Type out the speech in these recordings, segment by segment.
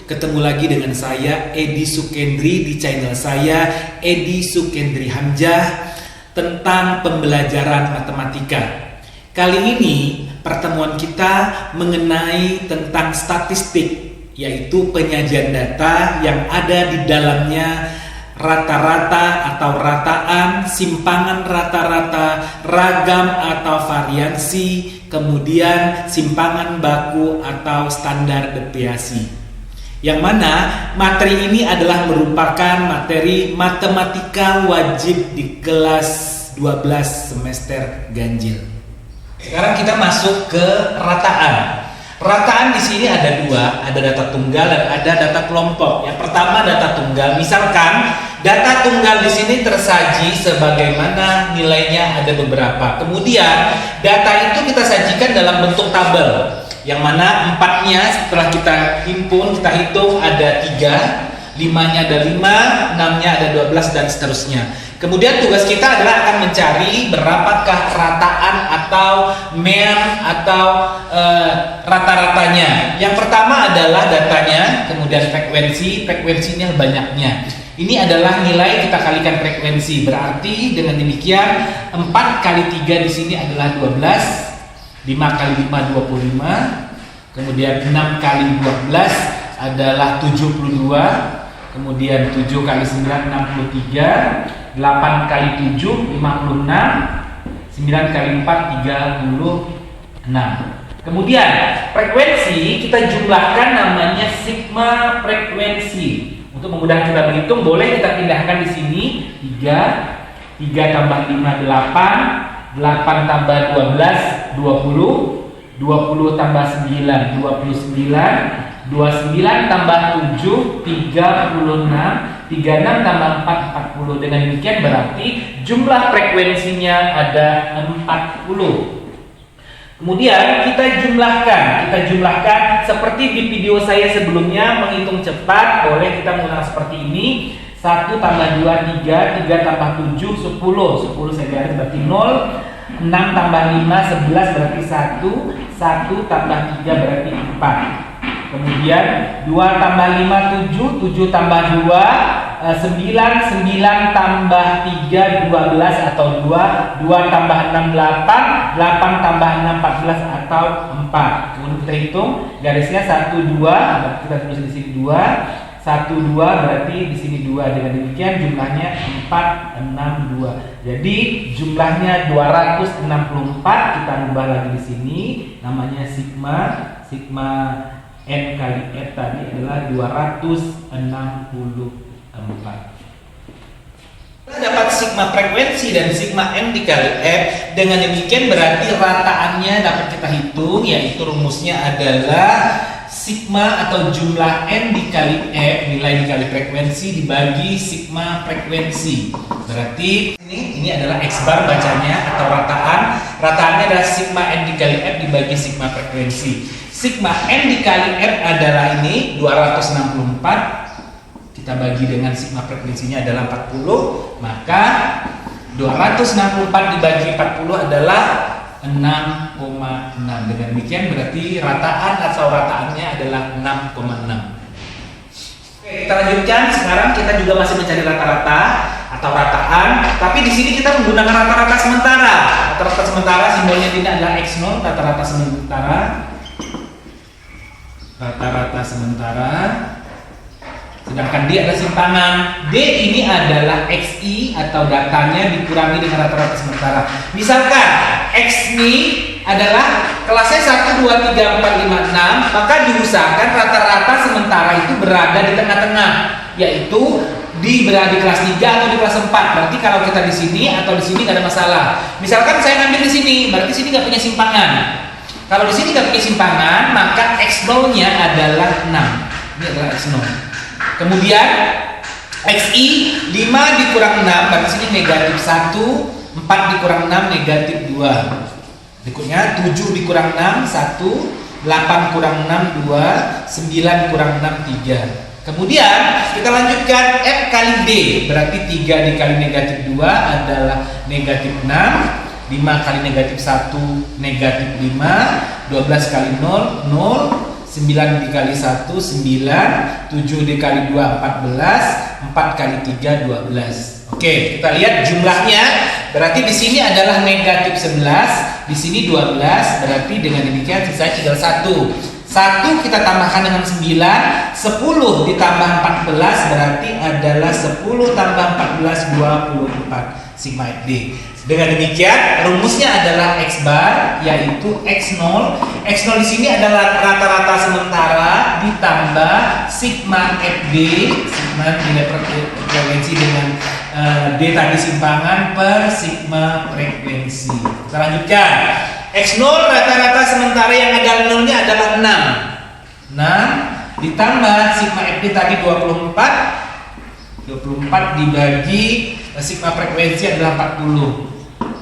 Ketemu lagi dengan saya Edi Sukendri di channel saya Edi Sukendri Hamzah tentang pembelajaran matematika. Kali ini pertemuan kita mengenai tentang statistik, yaitu penyajian data yang ada di dalamnya rata-rata atau rataan, simpangan rata-rata, ragam atau variansi, kemudian simpangan baku atau standar deviasi. Yang mana materi ini adalah merupakan materi matematika wajib di kelas 12 semester ganjil. Sekarang kita masuk ke rataan. Rataan di sini ada dua, ada data tunggal dan ada data kelompok. Yang pertama data tunggal, misalkan data tunggal di sini tersaji sebagaimana nilainya ada beberapa. Kemudian data itu kita sajikan dalam bentuk tabel, yang mana empatnya setelah kita himpun, kita hitung ada 3, 5-nya ada 5, 6-nya ada 12 dan seterusnya. Kemudian tugas kita adalah akan mencari berapakah rataan atau mean atau rata-ratanya. Yang pertama adalah datanya, kemudian frekuensinya banyaknya. Ini adalah nilai kita kalikan frekuensi. Berarti dengan demikian 4 kali 3 di sini adalah 12, 5 kali 5 25, kemudian 6 kali 12 adalah 72, kemudian 7 kali 9 63, 8 kali 7 56, 9 kali 4 36. Kemudian frekuensi kita jumlahkan, namanya sigma frekuensi. Untuk memudahkan kita berhitung, boleh kita pindahkan di sini 3 tambah 5 8, 8 tambah 12 20, 20 tambah 9 29, 29 tambah 7 36, 36 tambah 4 40. Dengan demikian berarti jumlah frekuensinya ada 40. Kemudian kita jumlahkan seperti di video saya sebelumnya, menghitung cepat. Boleh kita menggunakan seperti ini: 1 tambah 2 3, 3 tambah 7 10, 10 saya garis berarti 0, 6 tambah 5 11 berarti 1, 1 tambah 3 berarti 4. Kemudian 2 tambah 5 7, 7 tambah 2 9, 9 tambah 3 12 atau 2, 2 tambah 6 8, 8 tambah 6 14 atau 4. Kemudian kita hitung garisnya 1 2, kita tulis di sini 2, 1 2 berarti di sini 2. Dengan demikian jumlahnya 4 6 2. Jadi jumlahnya 264. Kita ubah lagi di sini, namanya sigma N kali F tadi adalah 264. Kita dapat sigma frekuensi dan sigma N dikali F. Dengan demikian berarti rataannya dapat kita hitung, yaitu rumusnya adalah sigma atau jumlah N dikali F, nilai dikali frekuensi dibagi sigma frekuensi. Berarti ini adalah X bar bacanya atau rataan. Rataannya adalah sigma N dikali F dibagi sigma frekuensi. Sigma N dikali F adalah ini 264. Kita bagi dengan sigma frekuensinya adalah 40, maka 264 dibagi 40 adalah 6,6. Dengan demikian berarti rataan atau rataannya adalah 6,6. Oke, kita lanjutkan. Sekarang kita juga masih mencari rata-rata atau rataan, tapi di sini kita menggunakan rata-rata sementara. Rata-rata sementara simbolnya tidak adalah X0, rata-rata sementara. Rata-rata sementara. Sedangkan D adalah simpangan. D ini adalah XI atau datanya dikurangi dengan rata-rata sementara. Misalkan X ini adalah kelasnya 1, 2, 3, 4, 5, 6, maka diusahakan rata-rata sementara itu berada di tengah-tengah, yaitu berada di kelas 3 atau di kelas 4. Berarti kalau kita di sini atau di sini nggak ada masalah. Misalkan saya ngambil di sini, berarti sini nggak punya simpangan. Kalau di sini nggak punya simpangan, maka X0-nya adalah 6. Ini adalah X0. Kemudian XI 5 dikurang 6 berarti sini negatif 1, 4 dikurang 6 negatif 2. Berikutnya 7 dikurang 6 1, 8 kurang 6 2, 9 kurang 6 3. Kemudian kita lanjutkan F kali D, berarti 3 dikali negatif 2 adalah negatif 6, 5 kali negatif 1 negatif 5, 12 kali 0 0, 9 dikali 1 9, 7 dikali 2 14, 4 kali 3 12. Oke, kita lihat jumlahnya. Berarti di sini adalah negatif 11, di sini 12. Berarti dengan demikian sisanya tinggal 1. 1 kita tambahkan dengan 9, 10 ditambah 14 berarti adalah 10 tambah 14 24 sigma FD. Dengan demikian rumusnya adalah X bar yaitu X0. X0 di sini adalah rata-rata sementara ditambah sigma FD, sigma nilai frekuensi dengan D tadi simpangan per sigma frekuensi. Kita lanjutkan. X0 rata-rata sementara yang ada nolnya adalah 6 ditambah sigma FD tadi 24 dibagi sigma frekuensi adalah 40.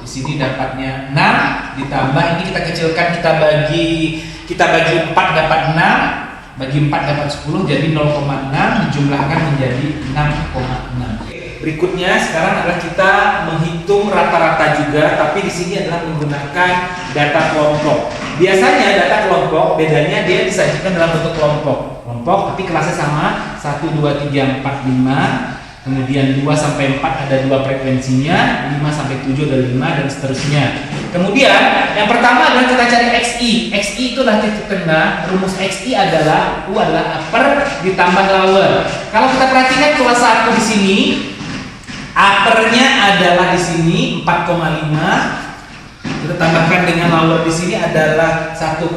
Di sini dapatnya 6 ditambah ini kita kecilkan, kita bagi 4 dapat 6, bagi 4 dapat 10 jadi 0,6 dijumlahkan menjadi 6,6. Berikutnya sekarang adalah kita menghitung rata-rata juga, tapi di sini adalah menggunakan data kelompok. Biasanya data kelompok bedanya dia disajikan dalam bentuk kelompok, tapi kelasnya sama 1, 2, 3, 4, 5. Kemudian 2 sampai 4 ada 2 frekuensinya, 5 sampai 7 ada 5 dan seterusnya. Kemudian yang pertama adalah kita cari XI. XI itu adalah titik tengah. Rumus XI adalah U adalah upper ditambah lower. Kalau kita perhatikan kelas 1 di sini, uppernya adalah di sini 4,5. Kita tambahkan dengan lower di sini adalah 1,5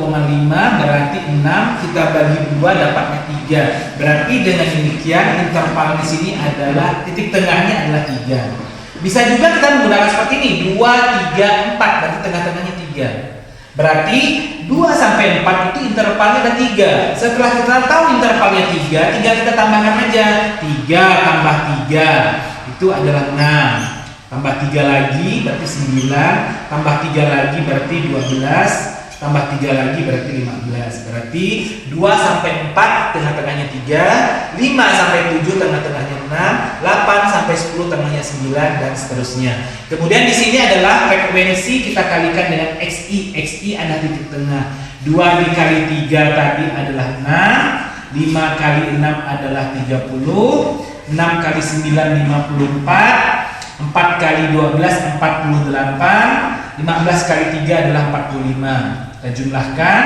berarti 6, kita bagi 2 dapatnya 3. Berarti dengan demikian interval di sini adalah titik tengahnya adalah 3. Bisa juga kita menggunakan seperti ini 2, 3, 4 berarti tengah-tengahnya 3. Berarti 2 sampai 4 itu intervalnya ada 3. Setelah kita tahu intervalnya 3, tinggal kita tambahkan aja 3 tambah 3 itu adalah 6. Tambah 3 lagi berarti 9, tambah 3 lagi berarti 12, tambah 3 lagi berarti 15. Berarti 2 sampai 4 tengah-tengahnya 3, 5 sampai 7 tengah-tengahnya 6, 8 sampai 10 tengahnya 9 dan seterusnya. Kemudian di sini adalah frekuensi kita kalikan dengan XI. XI adalah titik tengah. 2 dikali 3 tadi adalah 6, 5 kali 6 adalah 30, 6 kali 9 54, 4 kali 12 48, 15 kali 3 adalah 45. Kita jumlahkan.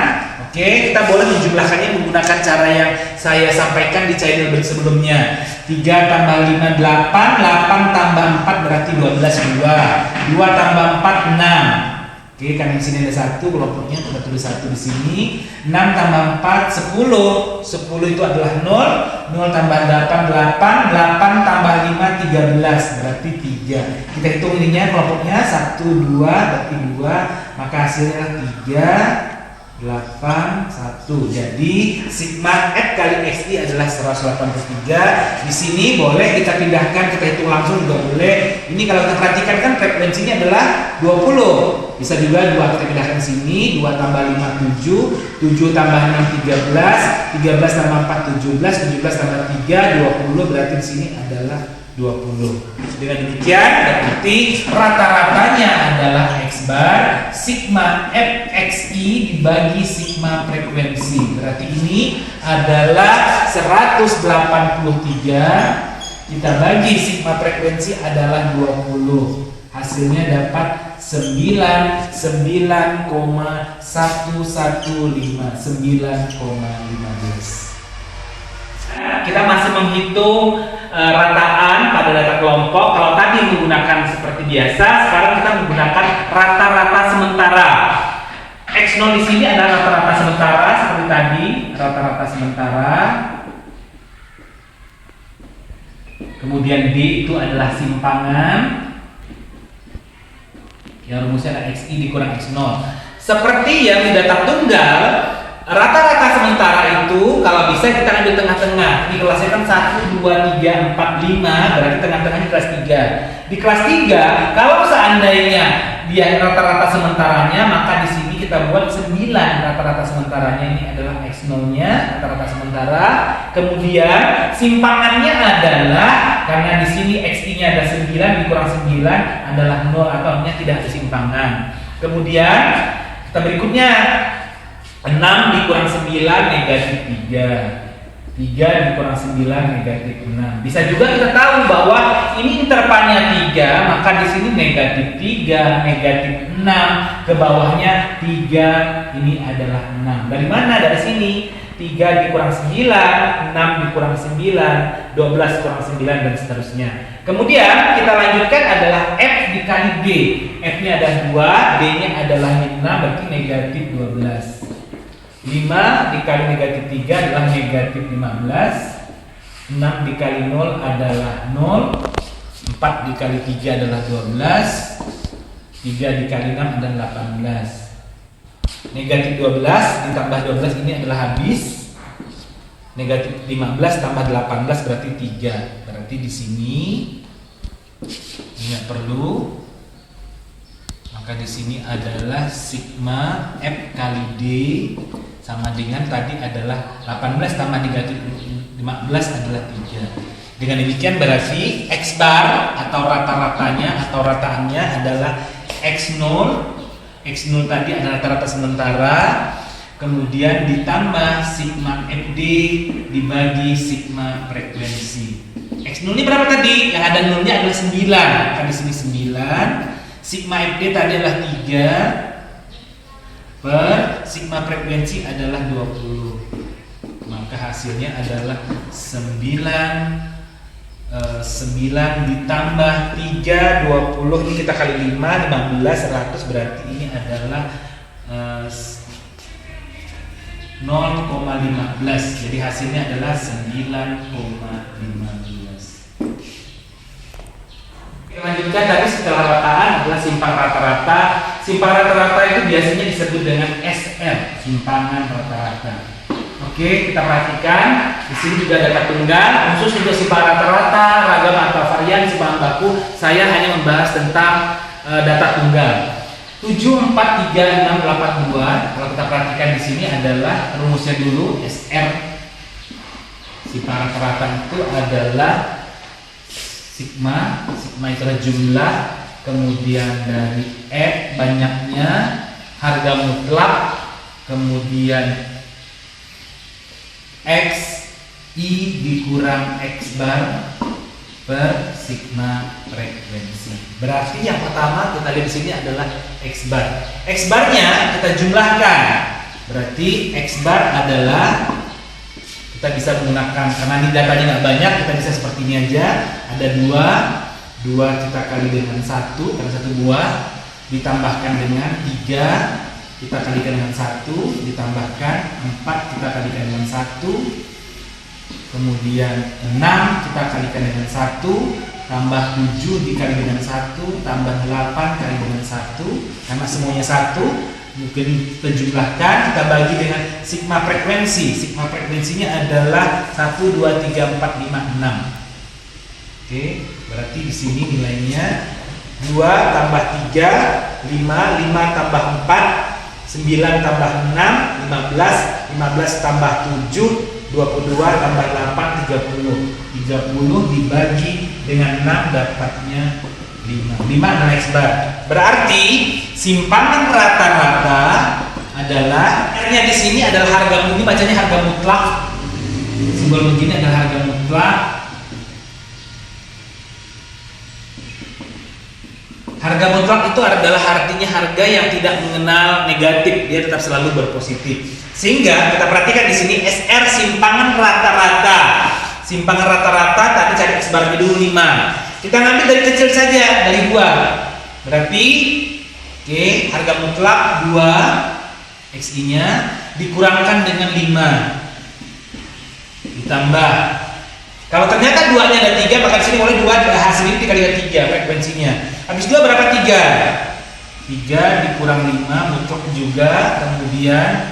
Oke, kita boleh menjumlahkannya menggunakan cara yang saya sampaikan di channel sebelumnya. 3 tambah 5 8, 8 tambah 4 berarti 12 2. 2 tambah 4 6. Oke, karena di sini ada 1 kelompoknya, kita tulis 1 di sini. 6 tambah 4 10. 10 itu adalah 0. 0 tambah 8 8. 8 tambah 5 13 berarti 3. Kita hitung ininya kelompoknya 1 2 berarti 2, maka hasilnya 3 8 1. Jadi sigma F kali XI adalah 183. Di sini boleh kita pindahkan, kita hitung langsung juga boleh. Ini kalau kita perhatikan kan frekuensinya adalah 20. Bisa juga 2 kita pindahkan ke sini, 2 tambah 5 7, 7 tambah 6 13, 13 tambah 4 17, 17 tambah 3 20 berarti di sini adalah 20. Dengan demikian berarti rata-ratanya adalah X bar sigma F XI dibagi sigma frekuensi. Berarti ini adalah 183. Kita bagi sigma frekuensi adalah 20. Hasilnya dapat 99,115 9,15. Kita masih menghitung rataan pada data kelompok. Kalau tadi menggunakan seperti biasa, sekarang kita menggunakan rata-rata sementara. X0 di sini adalah rata-rata sementara seperti tadi, rata-rata sementara. Kemudian D itu adalah simpangan. Yang rumusnya adalah XI dikurang X0. Seperti yang di data tunggal, rata-rata sementara itu kalau bisa kita ambil tengah-tengah. Di kelasnya kan 1, 2, 3, 4, 5 berarti tengah-tengahnya kelas 3. Di kelas 3 kalau seandainya dia rata-rata sementaranya, maka di sini kita buat 9 rata-rata sementaranya. Ini adalah X0-nya rata-rata sementara. Kemudian simpangannya adalah karena di sini XI-nya ada 9 dikurang 9 adalah 0 atau artinya tidak ada simpangan. Kemudian kita berikutnya 6 dikurang 9 negatif 3. 3 dikurang 9 negatif 6. Bisa juga kita tahu bahwa ini intervalnya 3, maka di sini negatif 3, negatif 6, ke bawahnya 3, ini adalah 6. Dari mana? Dari sini. 3 dikurang 9, 6 dikurang 9, 12 kurang 9, dan seterusnya. Kemudian kita lanjutkan adalah F dikali D. F-nya ada 2, D-nya adalah 6, berarti negatif 12. 5 dikali negatif 3 adalah negatif 15. 6 dikali 0 adalah 0. 4 dikali 3 adalah 12. 3 dikali 6 adalah 18. Negatif 12 ditambah 12 ini adalah habis. Negatif 15 tambah 18 berarti 3. Berarti di sini nggak perlu. Maka di sini adalah sigma F kali D sama dengan tadi adalah 18 tambah negatif 15 adalah 3. Dengan demikian berarti X bar atau rata-ratanya atau rataannya adalah X0. X0 tadi adalah rata-rata sementara, kemudian ditambah sigma FD dibagi sigma frekuensi. X0 ini berapa tadi? Yang ada nolnya adalah 9. Kan di sini 9. Sigma FD tadi adalah 3 per sigma frekuensi adalah 20. Maka hasilnya adalah 9 ditambah 3, 20, ini kita kali 5, 15, 100, berarti ini adalah 0,15. Jadi hasilnya adalah 9,15. Lanjutkan tadi setelah rataan adalah simpang rata-rata. Simpang rata-rata itu biasanya disebut dengan SR, simpangan rata-rata. Oke, kita perhatikan di sini juga data tunggal khusus untuk simpang rata-rata, ragam atau varian simpangan baku. Saya hanya membahas tentang data tunggal. 7, 4, 3, 6, 8, 2. Kalau kita perhatikan di sini adalah rumusnya dulu. SR simpang rata-rata itu adalah sigma itu adalah jumlah, kemudian dari F banyaknya, harga mutlak, kemudian X I dikurang X bar per sigma frekuensi. Berarti yang pertama kita lihat di sini adalah X bar. X barnya kita jumlahkan. Berarti X bar adalah, kita bisa menggunakan, karena ini datanya nggak banyak, kita bisa seperti ini aja. Ada 2 kita kali dengan 1 karena 1 buah, ditambahkan dengan 3 kita kalikan dengan 1, ditambahkan 4 kita kalikan dengan 1, kemudian 6 kita kalikan dengan 1, tambah 7 dikali dengan 1, tambah 8 kali dengan 1, karena semuanya 1, mungkin kita jumlahkan, kita bagi dengan sigma frekuensi. Sigma frekuensinya adalah 1, 2, 3, 4, 5, 6. Oke, berarti di sini nilainya 2 tambah 3, 5 tambah 4, 9 tambah 6, 15 tambah 7, 22 tambah 8, 30 dibagi dengan 6 dapatnya 5 adalah X bar. Berarti simpangan rata-rata adalah R-nya di sini adalah harga, ini bacanya harga mutlak, simbol begini adalah harga mutlak. Harga mutlak itu adalah artinya harga yang tidak mengenal negatif, dia tetap selalu berpositif. Sehingga kita perhatikan di sini SR simpangan rata-rata. Simpangan rata-rata tadi cari X bar dulu 5. Kita ngambil dari kecil saja, dari 2. Berarti oke, harga mutlak 2 XI-nya dikurangkan dengan 5. Ditambah, kalau ternyata 2-nya ada 3, maka di sini boleh 2 hasil ini dikali 3 frekuensinya. Habis 2 berapa? 3 dikurang 5 mutlak juga, kemudian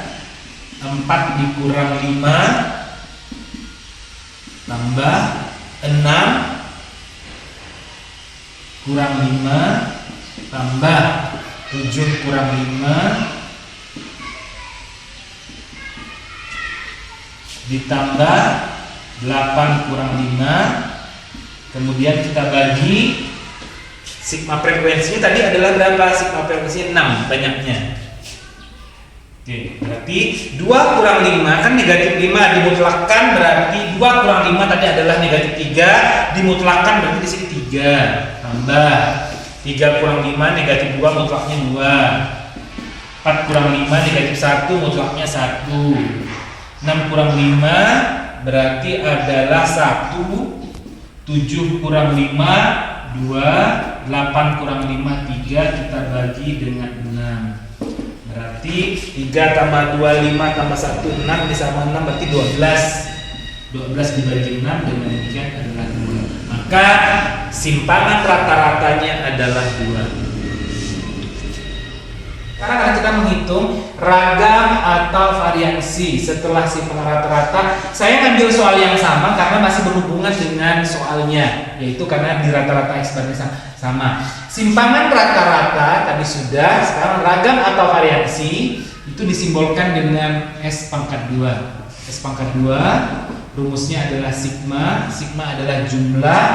4 dikurang 5 tambah 6 kurang 5 tambah 7 kurang 5 ditambah 8 kurang 5, kemudian kita bagi sigma frekuensinya tadi adalah berapa? Sigma frekuensinya 6 banyaknya. Oke, berarti 2 kurang 5 kan negatif 5 dimutlakkan, berarti 2 kurang 5 tadi adalah negatif 3, dimutlakkan berarti di sini 3 tambah 3 kurang 5 negatif 2 mutlaknya 2, 4 kurang 5 negatif 1 mutlaknya 1, 6 kurang 5 berarti adalah 1, 7 kurang 5 2, 8 kurang 5 3, kita bagi dengan 6. Berarti 3 tambah 2, 5 tambah 1, 6 disama 6 berarti 12 dibagi 6, dengan demikian adalah 2. Maka simpangan rata-ratanya adalah 2. Karena kita menghitung ragam atau variansi setelah simpangan rata-rata, saya ngambil soal yang sama karena masih berhubungan dengan soalnya, yaitu karena di rata-rata X-barnya sama. Simpangan rata-rata tadi sudah, sekarang ragam atau variansi itu disimbolkan dengan S pangkat 2. S pangkat 2 rumusnya adalah sigma. Sigma adalah jumlah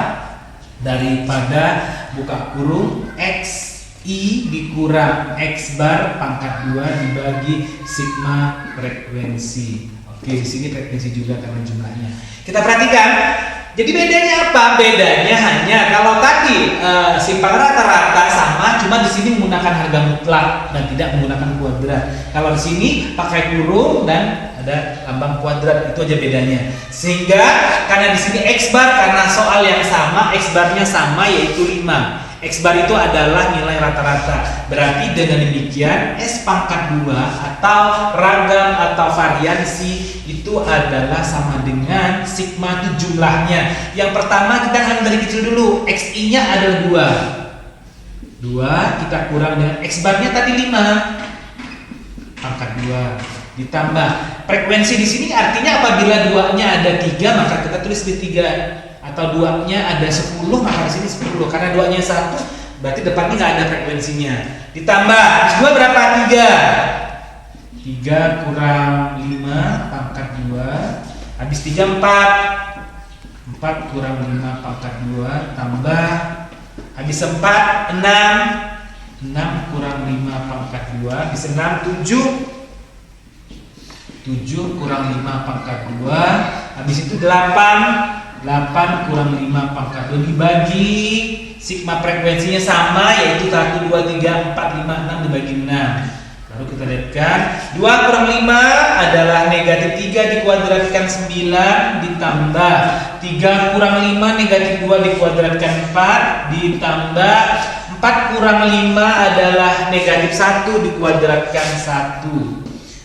daripada buka kurung X I dikurang X bar pangkat 2 dibagi sigma frekuensi. Oke, di sini frekuensi juga karena jumlahnya. Kita perhatikan. Jadi bedanya apa? Bedanya hanya kalau tadi simpangan rata-rata sama, cuma di sini menggunakan harga mutlak dan tidak menggunakan kuadrat. Kalau di sini pakai kurung dan ada lambang kuadrat, itu aja bedanya. Sehingga karena di sini X bar karena soal yang sama, X barnya sama yaitu 5. X bar itu adalah nilai rata-rata. Berarti dengan demikian S pangkat 2 atau ragam atau variansi itu adalah sama dengan sigma itu jumlahnya. Yang pertama kita akan dari kecil dulu. XI nya adalah 2. 2 kita kurang dengan X barnya tadi 5 pangkat 2 ditambah frekuensi di sini artinya apabila 2-nya ada 3 maka kita tulis di 3. Atau 2-nya ada 10 maka di sini 10 karena 2-nya 1 berarti depannya nggak ada frekuensinya. Ditambah 2 berapa? 3 kurang 5 pangkat 2 habis 3 4 kurang 5 pangkat 2 tambah habis 4 6 kurang 5 pangkat 2 habis 6 7 kurang 5 pangkat 2 habis itu 8 kurang 5 pangkat 2 dibagi sigma frekuensinya sama yaitu 1, 2, 3, 4, 5, 6 dibagi 6. Lalu kita lihatkan 2 kurang 5 adalah negatif 3 dikuadratkan 9 ditambah 3 kurang 5 negatif 2 dikuadratkan 4 ditambah 4 kurang 5 adalah negatif 1 dikuadratkan 1.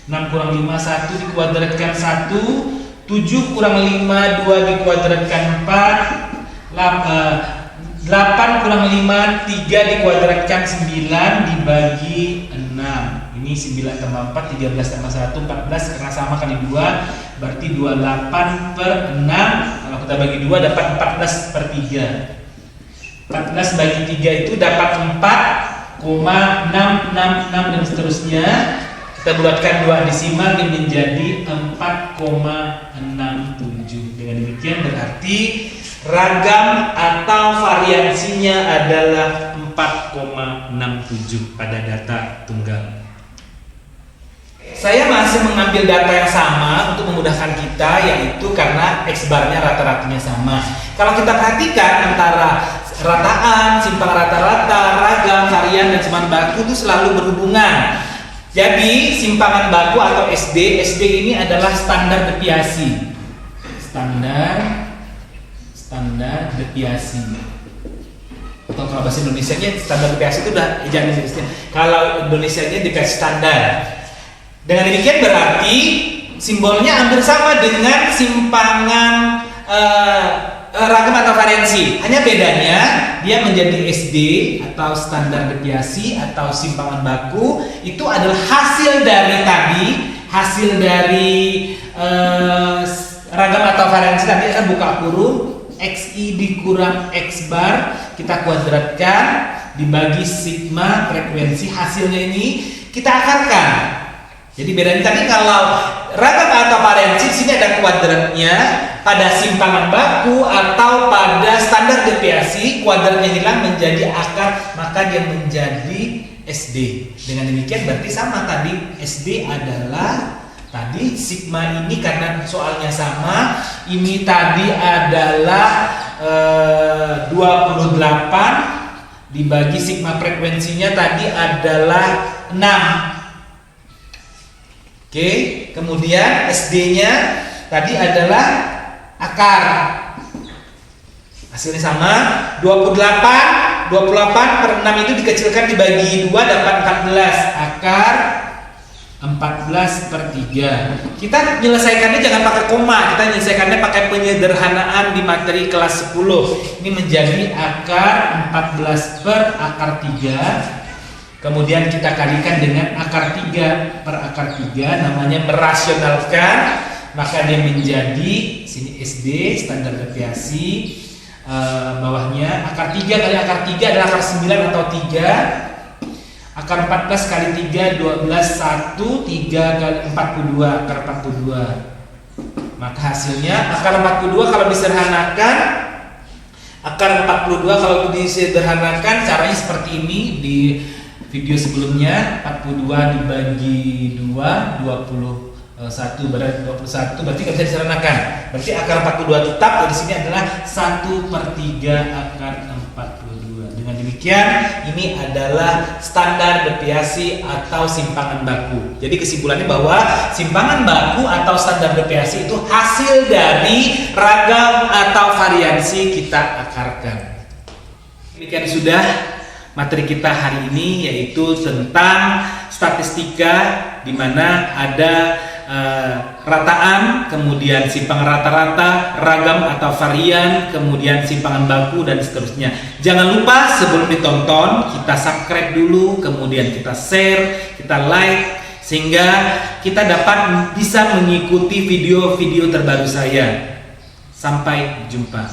6 kurang 5 1 dikuadratkan 1. 7 kurang 5 2 dikuadratkan 4 8 kurang 5 3 dikuadratkan 9 dibagi 6. Ini 9 tambah 4 13 tambah 1 14 karena sama kali 2 berarti 28 per 6. Kalau kita bagi 2 dapat 14 per 3. 14 bagi 3 itu dapat 4,666 dan seterusnya. Kita bulatkan 2 desimal ini menjadi 4,67. Dengan demikian berarti ragam atau variansinya adalah 4,67 pada data tunggal. Saya masih mengambil data yang sama untuk memudahkan kita, yaitu karena X barnya rata-ratanya sama. Kalau kita perhatikan antara rataan, simpangan rata-rata, ragam, varian, dan simpangan baku itu selalu berhubungan. Jadi simpangan baku atau SD ini adalah standar deviasi. Standar deviasi. Atau kalau bahasa Indonesianya standar deviasi itu udah jangan disebutnya. Kalau Indonesianya deviasi standar. Dengan demikian berarti simbolnya hampir sama dengan simpangan ragam atau variansi. Hanya bedanya dia menjadi SD atau standar deviasi atau simpangan baku itu adalah hasil dari ragam atau variansi tadi akan buka kurung XI dikurang X bar kita kuadratkan dibagi sigma frekuensi, hasilnya ini kita akarkan. Jadi bedanya tadi kalau ragam atau variansi di sini ada kuadratnya, pada simpangan baku atau pada standar deviasi kuadratnya hilang menjadi akar, maka dia menjadi SD. Dengan demikian berarti sama tadi, SD adalah tadi sigma ini karena soalnya sama, ini tadi adalah 28 dibagi sigma frekuensinya tadi adalah 6. Oke, kemudian SD-nya tadi adalah akar. Hasilnya sama, 28 per 6 itu dikecilkan dibagi 2 dapat 14. Akar 14 per 3. Kita menyelesaikannya jangan pakai koma, kita menyelesaikannya pakai penyederhanaan di materi kelas 10. Ini menjadi akar 14 per akar 3. Kemudian kita kalikan dengan akar 3 per akar 3, namanya merasionalkan. Maka dia menjadi, sini SD, standar deviasi, bawahnya akar 3 kali akar 3 adalah akar 9 atau 3. Akar 14 kali 3, 12, 1, 3 kali 42, akar 42. Maka hasilnya akar 42 kalau disederhanakan, akar 42 kalau disederhanakan caranya seperti ini di video sebelumnya. 42 dibagi 2, 21 berarti 21, berarti nggak bisa disederhanakan. Berarti akar 42 tetap, di sini adalah 1/3 akar 42. Dengan demikian, ini adalah standar deviasi atau simpangan baku. Jadi kesimpulannya bahwa simpangan baku atau standar deviasi itu hasil dari ragam atau variansi kita akarkan. Demikian sudah materi kita hari ini, yaitu tentang statistika, di mana ada rataan, kemudian simpangan rata-rata, ragam atau varian, kemudian simpangan baku, dan seterusnya. Jangan lupa sebelum ditonton kita subscribe dulu, kemudian kita share, kita like, sehingga kita dapat bisa mengikuti video-video terbaru saya. Sampai jumpa.